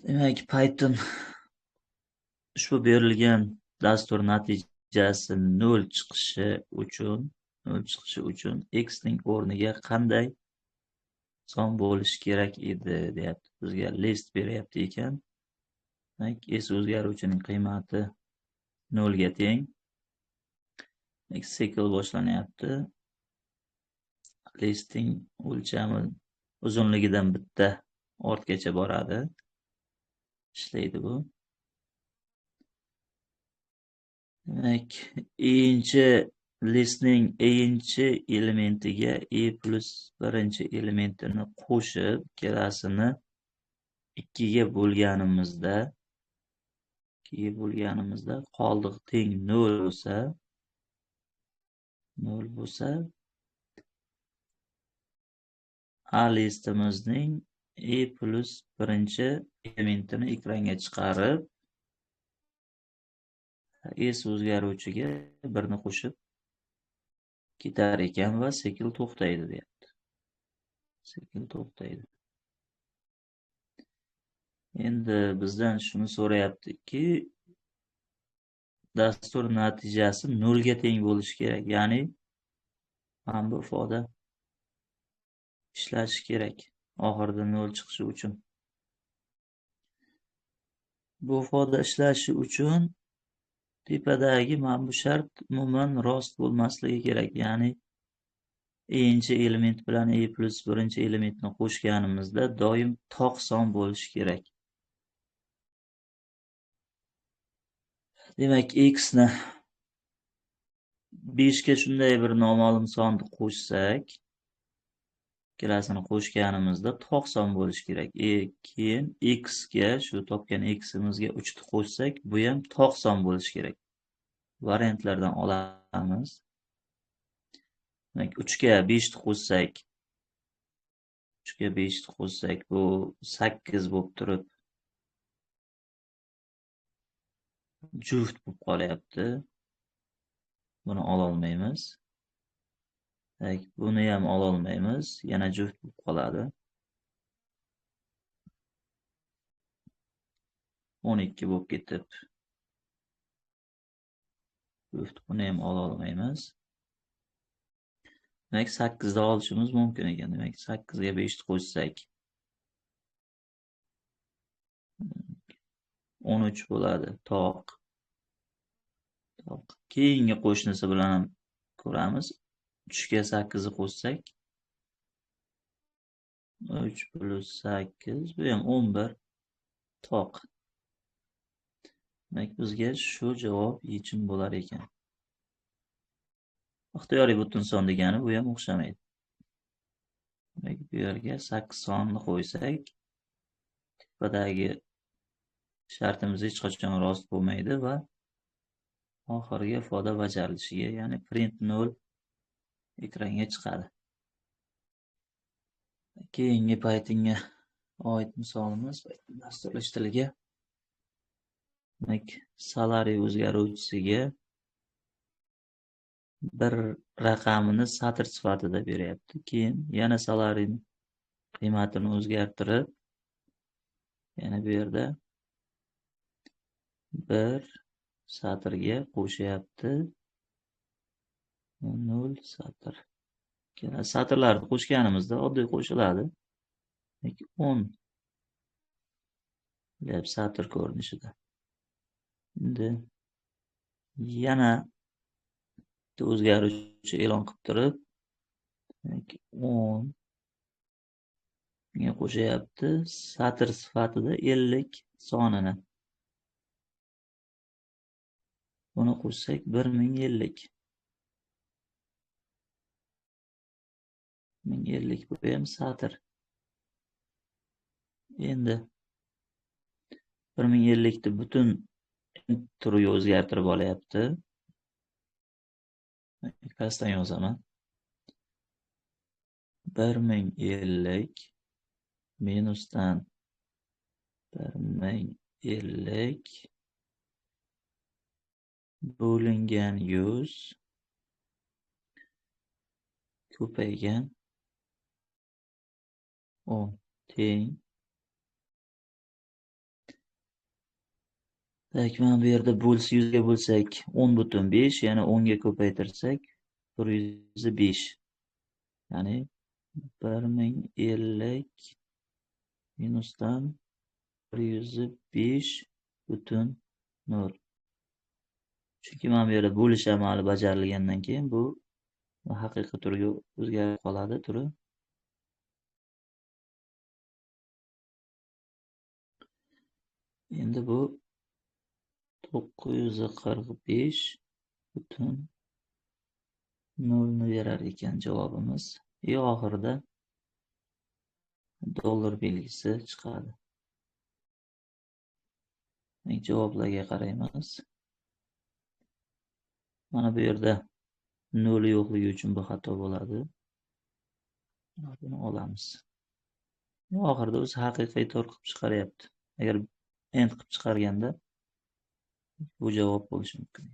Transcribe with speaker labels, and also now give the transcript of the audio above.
Speaker 1: Demak, Python ushbu berilgan dastur natijasi 0 chiqishi uchun x ning o'rniga qanday son bo'lishi kerak edi deyapti. Bizga list beryapti ekan. Demak, s o'zgaruvchining qiymati 0 ga teng. Cycle boshlanyapti. Listing o'lchami uzunligidan bitta ortgacha boradi. Ishlaydi bu. Demak, listning birinchi elementiga plus birinchi elementini qo'shib, ikkalasini 2 ga bo'lganimizda qoldiq teng 0 bo'lsa, A listimizning plus birinchi elementini ekranga chiqarib, s o'zgaruvchiga 1 ni qo'shib ketar ekan va sekin to'xtaydi deyapti. Sekin to'xtaydi. Endi bizdan shuni so'rayaptiki, dastur natijasi 0 ga teng bo'lishi kerak. Ya'ni mana bu ifoda ishlashi kerak. Oxirida 0 chiqishi uchun. Bu ifoda ishlashi uchun tepadagi mana bu shart umuman rost bo'lmasligi kerak. Ya'ni birinchi element bilan plus birinchi elementni qo'shganimizda doim toq son bo'lishi kerak. Demak, x ni 5 ga shunday bir noma'lum sonni qo'shsak, ikkalasini qo'shganimizda toq son bo'lishi kerak. Keyin x ga shu topgan x'imizga 3 ni qo'shsak, bu ham toq son bo'lishi kerak. Variantlardan olamiz. Demak, 3 ga 5 ni qo'shsak, bu 8 bo'lib turib juft bo'lib qolyapti. Buni ololmaymiz. Buni ham ololmaymiz. Yana juft bo'lib qoladi. 12 bo'lib ketib. Juft buni ham ololmaymiz. Demak, 8 da olishimiz mumkin ekan. Demak, 8 ga 5 ni qo'shsak 13 bo'ladi. Toq. Keyingi qo'shnisi bilan ham ko'ramiz. 3 ga 8 ni qo'shsak 3 plus 8 bu ham 11 toq. Demak, bizga shu javob yechim bo'lar ekan. Ixtiyoriy butun son degani bu ham o'xshamaydi. Demak, bu yerga 8 sonni qo'ysak, tepadagi shartimiz hech qachon rost bo'lmaydi va oxirgi ifoda bajarilishiga, ya'ni print 0 ekranga chiqadi. Keyingi Pythonga oid misolimiz dasturlash tiliga. Demak, salary o'zgaruvchisiga bir raqamini satr sifatida beryapti. Keyin yana salary qiymatini o'zgartirib, yana bu yerda bir satrga qo'shyapti. 0 satr. Satrlarni qo'shganimizda oddiy qo'shiladi. 10 deb satr ko'rinishida. Endi yana o'zgaruvchi e'lon qilib turib, 10 ga qo'shyapti satr sifatida 50 sonini. Buni qo'shsak 1050. 1050 bu ham satr. Endi 1050 ni butun turiga o'zgartirib olyapti. Qasddan yozaman. 1050 minusdan 1050 bo'lingan 100 ko'paygan 10 teng Demak, mana bu yerda 100 ga bo'lsak 10,5, yana 10 ga ko'paytirsak 105. Ya'ni 1050 minusdan 105,0. Chunki mana bu yerda bo'lish amali bajarilgandan keyin bu haqiqiy turiga o'zgarib qoladi turi. Endi bu 945,0 ni berar ekan javobimiz. Oxirida dollar belgisi chiqadi. Javoblarga qaraymiz. Mana bu yerda 0 yo'qligi uchun bu xato bo'ladi. Buni olamiz. Oxirida o'zi haqiqiy to'g'ri qilib chiqaryapti. Agar end qilib chiqarganda bu javob bo'lishi mumkin.